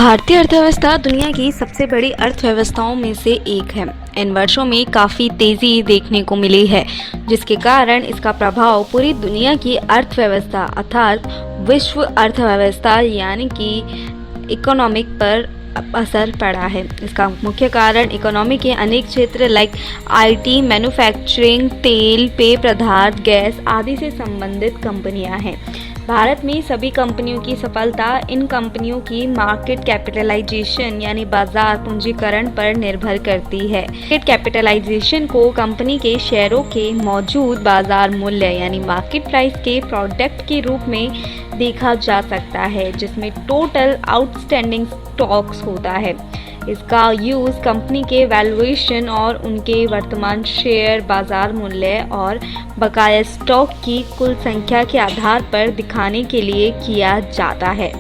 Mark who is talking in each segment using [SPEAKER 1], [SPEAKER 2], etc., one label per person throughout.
[SPEAKER 1] भारतीय अर्थव्यवस्था दुनिया की सबसे बड़ी अर्थव्यवस्थाओं में से एक है। इन वर्षों में काफ़ी तेज़ी देखने को मिली है, जिसके कारण इसका प्रभाव पूरी दुनिया की अर्थव्यवस्था अर्थात विश्व अर्थव्यवस्था यानी कि इकोनॉमिक पर असर पड़ा है। इसका मुख्य कारण इकोनॉमी के अनेक क्षेत्र लाइक आईटी, मैन्युफैक्चरिंग, तेल, पेय पदार्थ, गैस आदि से संबंधित कंपनियां हैं। भारत में सभी कंपनियों की सफलता इन कंपनियों की मार्केट कैपिटलाइजेशन यानी बाजार पूंजीकरण पर निर्भर करती है। मार्केट कैपिटलाइजेशन को कंपनी के शेयरों के मौजूद बाजार मूल्य यानी मार्केट प्राइस के प्रोडक्ट के रूप में देखा जा सकता है, जिसमें टोटल आउटस्टैंडिंग स्टॉक्स होता है। इसका यूज़ कंपनी के वैल्यूएशन और उनके वर्तमान शेयर बाजार मूल्य और बकाया स्टॉक की कुल संख्या के आधार पर दिखाने के लिए किया जाता है।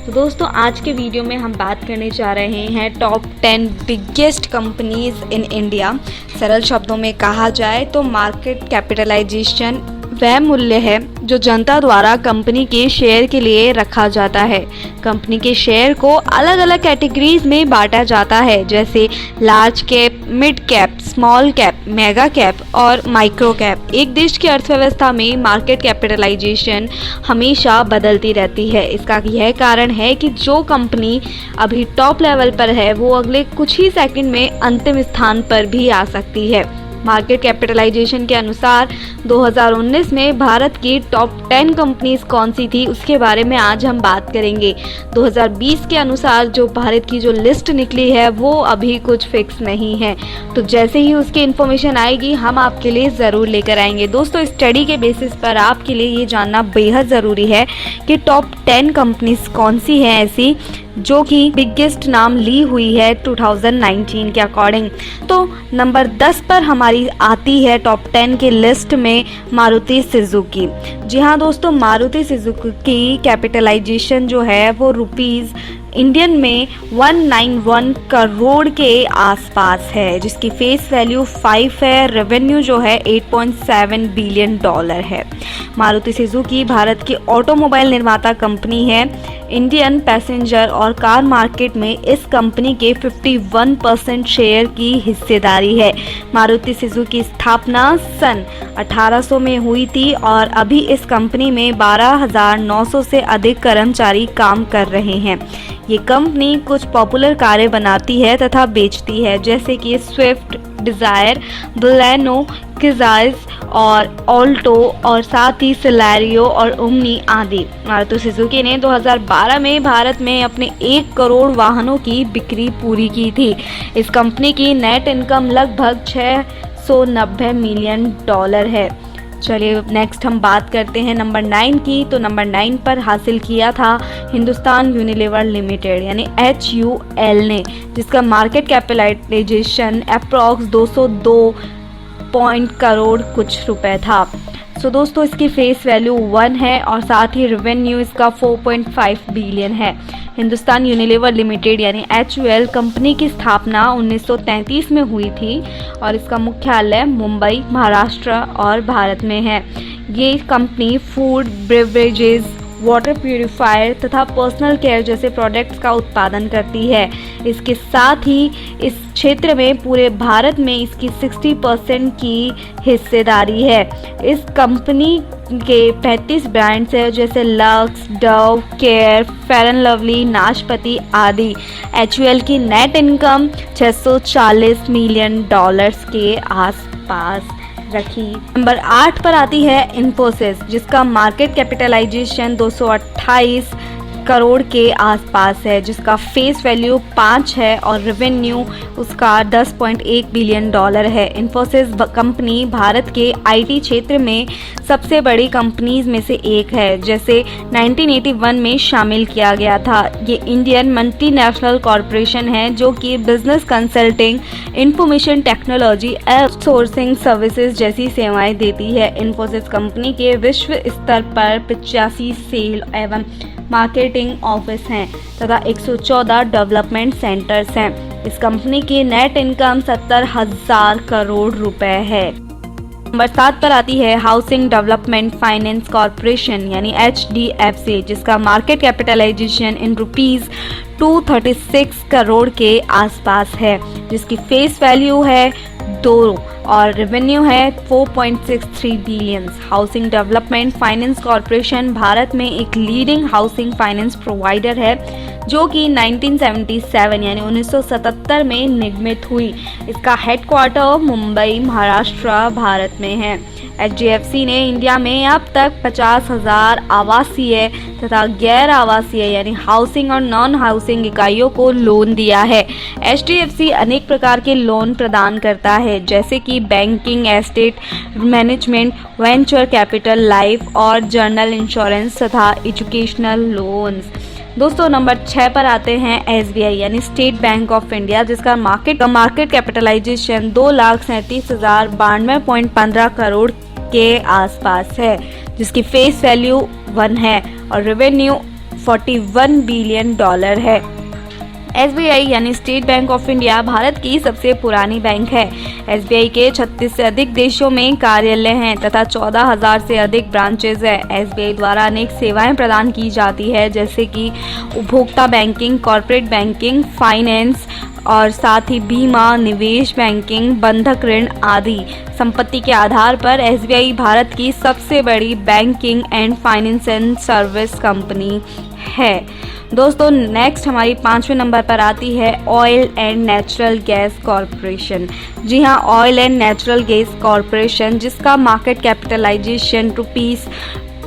[SPEAKER 1] तो दोस्तों, आज के वीडियो में हम बात करने जा रहे हैं top 10 biggest companies in India. सरल शब्दों में कहा जाए तो मार्केट कैपिटलाइजेशन वह मूल्य है जो जनता द्वारा कंपनी के शेयर के लिए रखा जाता है। कंपनी के शेयर को अलग अलग कैटेगरीज में बांटा जाता है, जैसे large cap, mid cap, small cap, mega cap और माइक्रो कैप। एक देश की अर्थव्यवस्था में मार्केट कैपिटलाइजेशन हमेशा बदलती रहती है। इसका यह कारण है कि जो कंपनी अभी टॉप लेवल पर है वो अगले कुछ ही सेकंड में अंतिम स्थान पर भी आ सकती है। मार्केट कैपिटलाइजेशन के अनुसार 2019 में भारत की टॉप 10 कंपनीज कौन सी थी उसके बारे में आज हम बात करेंगे। 2020 के अनुसार जो भारत की जो लिस्ट निकली है वो अभी कुछ फिक्स नहीं है, तो जैसे ही उसकी इन्फॉर्मेशन आएगी हम आपके लिए ज़रूर लेकर आएंगे। दोस्तों, स्टडी के बेसिस पर आपके लिए ये जानना बेहद ज़रूरी है कि टॉप 10 कंपनीज कौन सी हैं ऐसी जो कि बिगेस्ट नाम ली हुई है 2019 के अकॉर्डिंग। तो नंबर 10 पर हमारी आती है टॉप 10 की लिस्ट में मारुति सुजुकी। जी हाँ दोस्तों, मारुति सुजुकी की कैपिटलाइजेशन जो है वो रुपीज़ इंडियन में 191 करोड़ के आसपास है, जिसकी फेस वैल्यू 5 है। रेवेन्यू जो है $8.7 बिलियन है। मारुति सुजुकी भारत की ऑटोमोबाइल निर्माता कंपनी है। इंडियन पैसेंजर और कार मार्केट में इस कंपनी के 51% शेयर की हिस्सेदारी है। मारुति सुजुकी की स्थापना सन 1800 में हुई थी और अभी इस कंपनी में 12,900 से अधिक कर्मचारी काम कर रहे हैं। ये कंपनी कुछ पॉपुलर कारें बनाती है तथा बेचती है, जैसे कि स्विफ्ट, डिज़ायर, बलेनो, किजाज और ऑल्टो और साथ ही सिलेरियो और ओमनी आदि। मारुति सुजुकी ने 2012 में भारत में अपने 1 करोड़ वाहनों की बिक्री पूरी की थी। इस कंपनी की नेट इनकम लगभग $690 मिलियन है। चलिए नेक्स्ट हम बात करते हैं नंबर 9 की। तो नंबर 9 पर हासिल किया था हिंदुस्तान यूनिलीवर लिमिटेड यानी HUL ने, जिसका मार्केट कैपिटलाइजेशन अप्रॉक्स 202 करोड़ कुछ रुपए था। सो दोस्तों, इसकी फेस वैल्यू 1 है और साथ ही रेवेन्यू इसका 4.5 बिलियन है। हिंदुस्तान यूनिलीवर लिमिटेड यानी HUL कंपनी की स्थापना 1933 में हुई थी और इसका मुख्यालय मुंबई, महाराष्ट्र और भारत में है। ये company food, beverages, water purifier तथा पर्सनल केयर जैसे प्रोडक्ट्स का उत्पादन करती है। इसके साथ ही इस क्षेत्र में पूरे भारत में इसकी 60% की हिस्सेदारी है। इस कंपनी के 35 ब्रांड्स हैं, जैसे Lux, Dove, Care, Fair and Lovely, नाशपति आदि। HUL की नेट इनकम $640 मिलियन के आसपास रखी। नंबर 8 पर आती है इन्फोसिस, जिसका मार्केट कैपिटलाइजेशन 228 करोड़ के आसपास है, जिसका फेस वैल्यू 5 है और रेवेन्यू उसका $10.1 बिलियन है। इन्फोसिस कंपनी भारत के IT क्षेत्र में सबसे बड़ी कंपनीज में से एक है, जैसे 1981 में शामिल किया गया था। ये इंडियन मल्टीनेशनल कॉरपोरेशन है जो कि business consulting, information technology, outsourcing services जैसी सेवाएं देती है। इन्फोसिस कंपनी के विश्व स्तर पर 85 सेल एवं मार्केटिंग ऑफिस हैं तथा 114 डेवलपमेंट सेंटर्स हैं। इस कंपनी की नेट इनकम 70,000 करोड़ रुपए है। नंबर 7 पर आती है हाउसिंग डेवलपमेंट फाइनेंस कॉरपोरेशन यानी HDFC, जिसका market capitalization in rupees 236 crore के आसपास है, जिसकी फेस वैल्यू है 2 और रेवेन्यू है 4.63 billion. Housing development finance corporation Bharat में एक लीडिंग हाउसिंग फाइनेंस प्रोवाइडर है जो कि 1977 यानी 1977 में निर्मित हुई। इसका हेडक्वार्टर मुंबई, महाराष्ट्र, भारत में है। HDFC ने इंडिया में अब तक 50,000 आवासीय तथा गैर आवासीय यानी हाउसिंग और नॉन हाउसिंग इकाइयों को लोन दिया है। HDFC अनेक प्रकार के लोन प्रदान करता है, जैसे कि banking, estate management, venture capital, life और जनरल इंश्योरेंस तथा एजुकेशनल लोन्स। दोस्तों नंबर 6 पर आते हैं SBI यानी स्टेट बैंक ऑफ इंडिया, जिसका मार्केट कैपिटलाइजेशन 2,37,092.15 करोड़ के आसपास है, जिसकी फेस वैल्यू 1 है और रेवेन्यू $41 बिलियन है। SBI यानी state bank of India Bharat की सबसे पुरानी बैंक है। SBI के 36 से अधिक देशों में कार्यालय हैं तथा 14,000 से अधिक ब्रांचेज हैं। SBI द्वारा अनेक सेवाएं प्रदान की जाती है, जैसे कि उपभोक्ता बैंकिंग, कॉर्पोरेट बैंकिंग, फाइनेंस और साथ ही बीमा, निवेश बैंकिंग, बंधक ऋण आदि। संपत्ति के आधार पर SBI भारत की सबसे बड़ी banking and financial service company है। दोस्तों नेक्स्ट हमारी 5वें नंबर पर आती है Oil and Natural Gas Corporation. जी हाँ, Oil and Natural Gas Corporation, जिसका मार्केट कैपिटलाइजेशन रुपीस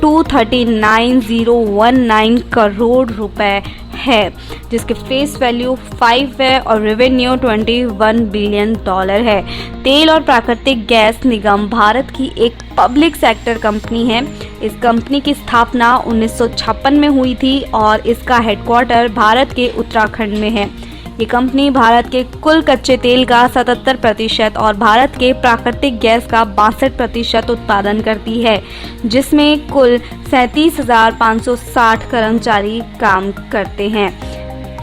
[SPEAKER 1] 239,019 करोड़ रुपए है, जिसके फेस वैल्यू 5 है और रेवेन्यू $21 बिलियन है। तेल और प्राकृतिक गैस निगम भारत की एक पब्लिक सेक्टर कंपनी है। इस कंपनी की स्थापना 1956 में हुई थी और इसका हेडक्वार्टर भारत के उत्तराखंड में है। ये कंपनी भारत के कुल कच्चे तेल का 77% और भारत के प्राकृतिक गैस का 62% उत्पादन करती है, जिसमें कुल 37,560 कर्मचारी काम करते हैं।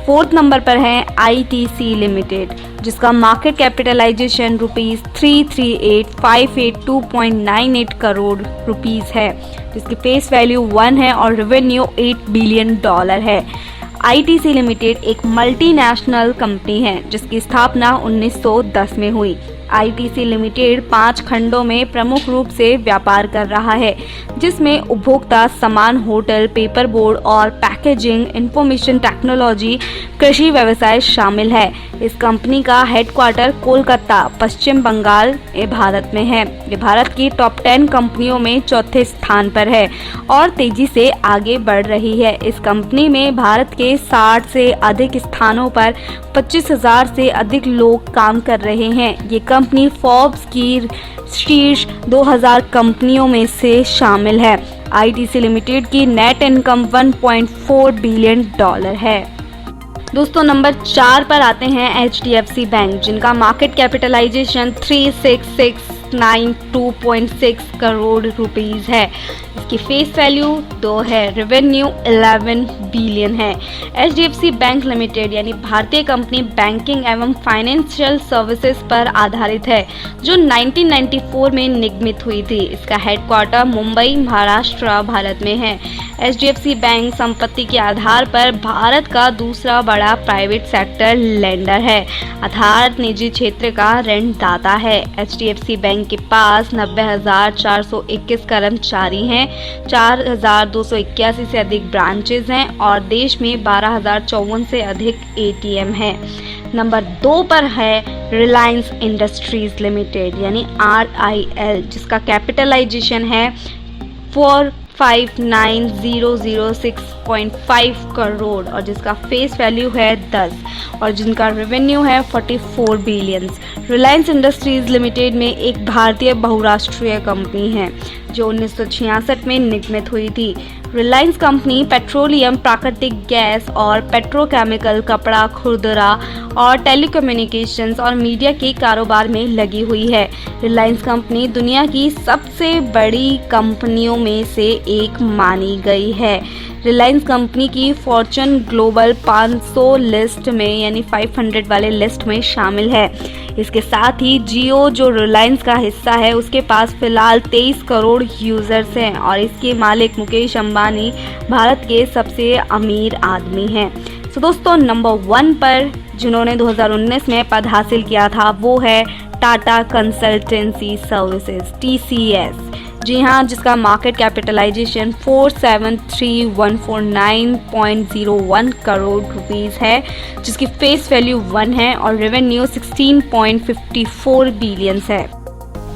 [SPEAKER 1] 4th नंबर पर है ITC लिमिटेड, जिसका market capitalisation rupees 338,582.98 crore rupees है, जिसकी फेस वैल्यू 1 है और रेवेन्यू $8 बिलियन है। ITC लिमिटेड एक मल्टीनेशनल कंपनी है जिसकी स्थापना 1910 में हुई। ITC लिमिटेड 5 खंडों में प्रमुख रूप से व्यापार कर रहा है, जिसमें उपभोक्ता सामान, होटल, पेपर बोर्ड और पैकेजिंग, इंफॉर्मेशन टेक्नोलॉजी, कृषि व्यवसाय शामिल है। इस कंपनी का हेडक्वार्टर कोलकाता, पश्चिम बंगाल भारत में है। ये भारत की टॉप 10 कंपनियों में 4थे स्थान पर है और तेजी से आगे बढ़ रही है। इस कंपनी में भारत के 60 से अधिक स्थानों पर 25,000 से अधिक लोग काम कर रहे हैं। ये कंपनी फोर्ब्स की शीर्ष 2000 कंपनियों में से शामिल है। ITC लिमिटेड की नेट इनकम $1.4 बिलियन है। दोस्तों नंबर 4 पर आते हैं HDFC बैंक, जिनका मार्केट कैपिटलाइजेशन 3,669.2.6 करोड़ रुपीस है। इसकी फेस वैल्यू 2 है, रेवेन्यू 11 बिलियन है। HDFC बैंक लिमिटेड यानी भारतीय कंपनी बैंकिंग एवं फाइनेंशियल सर्विसेज पर आधारित है, जो 1994 में निर्मित हुई थी। इसका हेडक्वार्टर मुंबई, महाराष्ट्र, भारत में है। HDFC बैंक संपत्ति के आधार पर भारत का दूसरा बड़ा प्राइवेट सेक्टर लेंडर है, अर्थात निजी क्षेत्र का ऋण दाता है। HDFC बैंक के पास 90,421 कर्मचारी हैं, 4,281 से अधिक ब्रांचेज हैं और देश में 12,054 से अधिक ATM हैं। नंबर 2 पर है रिलायंस इंडस्ट्रीज लिमिटेड यानी RIL, जिसका कैपिटलाइजेशन है 459,006.5 करोड़ और जिसका फेस वैल्यू है 10 और जिनका रेवेन्यू है 44 बिलियन। रिलायंस इंडस्ट्रीज लिमिटेड में एक भारतीय बहुराष्ट्रीय कंपनी है जो 1966 में निर्मित हुई थी। रिलायंस कंपनी पेट्रोलियम, प्राकृतिक गैस और पेट्रोकेमिकल, कपड़ा, खुदरा और टेलीकम्युनिकेशंस और मीडिया के कारोबार में लगी हुई है। रिलायंस कंपनी दुनिया की सबसे बड़ी कंपनियों में से एक मानी गई है। रिलायंस कंपनी की फॉर्च्यून ग्लोबल 500 लिस्ट में यानी 500 वाले लिस्ट में शामिल है। इसके साथ ही जियो, जो रिलायंस का हिस्सा है, उसके पास फिलहाल 23 करोड़ यूजर्स हैं और इसके मालिक मुकेश अंबानी भारत के सबसे अमीर आदमी हैं। तो दोस्तों, नंबर 1 पर जिन्होंने 2019 में पद हासिल किया था वो है टाटा कंसल्टेंसी सर्विसेज, TCS। जी हाँ, जिसका मार्केट कैपिटलाइजेशन 473,149.01 करोड़ रुपीस है, जिसकी फेस वैल्यू 1 है और रेवेन्यू 16.54 बिलियन है।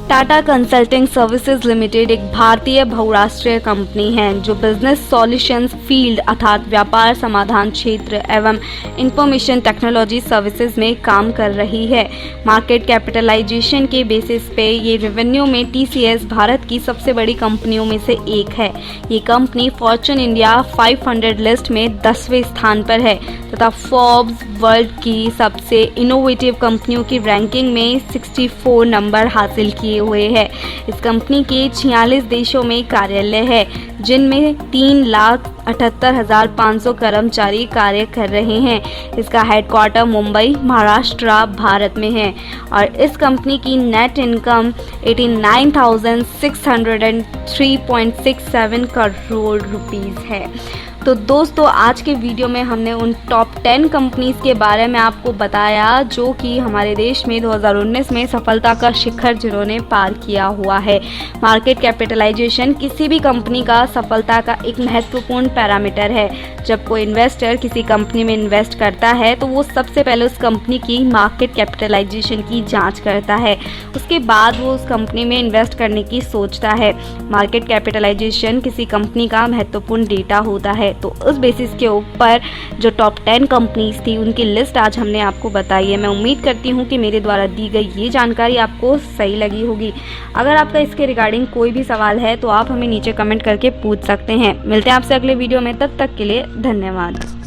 [SPEAKER 1] टाटा कंसल्टिंग सर्विसेज लिमिटेड एक भारतीय बहुराष्ट्रीय कंपनी है जो बिजनेस सॉल्यूशंस फील्ड अर्थात व्यापार समाधान क्षेत्र एवं इंफॉर्मेशन टेक्नोलॉजी सर्विसेज में काम कर रही है। मार्केट कैपिटलाइजेशन के बेसिस पे ये रेवेन्यू में TCS भारत की सबसे बड़ी कंपनियों में से एक है। ये कंपनी फॉर्च्यून इंडिया 500 लिस्ट में 10वें स्थान पर है तथा फोर्ब्स वर्ल्ड की सबसे इनोवेटिव कंपनियों की रैंकिंग में 64 नंबर हासिल किए हुए है। इस कंपनी के 46 देशों में कार्यालय है, जिनमें 3,78,500 कर्मचारी कार्य कर रहे हैं। इसका हेडक्वार्टर मुंबई, महाराष्ट्र, भारत में है और इस कंपनी की नेट इनकम 89,603.67 करोड़ रुपीस है। तो दोस्तों, आज के वीडियो में हमने उन टॉप 10 कंपनीज के बारे में आपको बताया जो कि हमारे देश में 2019 में सफलता का शिखर जिन्होंने पार किया हुआ है। मार्केट कैपिटलाइजेशन किसी भी कंपनी का सफलता का एक महत्वपूर्ण पैरामीटर है। जब कोई इन्वेस्टर किसी कंपनी में इन्वेस्ट करता है तो वो सबसे पहले उस कंपनी की मार्केट कैपिटलाइजेशन की जांच करता है, उसके बाद वो उस कंपनी में इन्वेस्ट करने की सोचता है। मार्केट कैपिटलाइजेशन किसी कंपनी का महत्वपूर्ण डेटा होता है। तो उस बेसिस के ऊपर जो टॉप 10 कंपनीज थी उनकी लिस्ट आज हमने आपको बताई है। मैं उम्मीद करती हूँ कि मेरे द्वारा दी गई ये जानकारी आपको सही लगी होगी। अगर आपका इसके रिगार्डिंग कोई भी सवाल है तो आप हमें नीचे कमेंट करके पूछ सकते हैं। मिलते हैं आपसे अगले वीडियो में, तब तक के लिए धन्यवाद।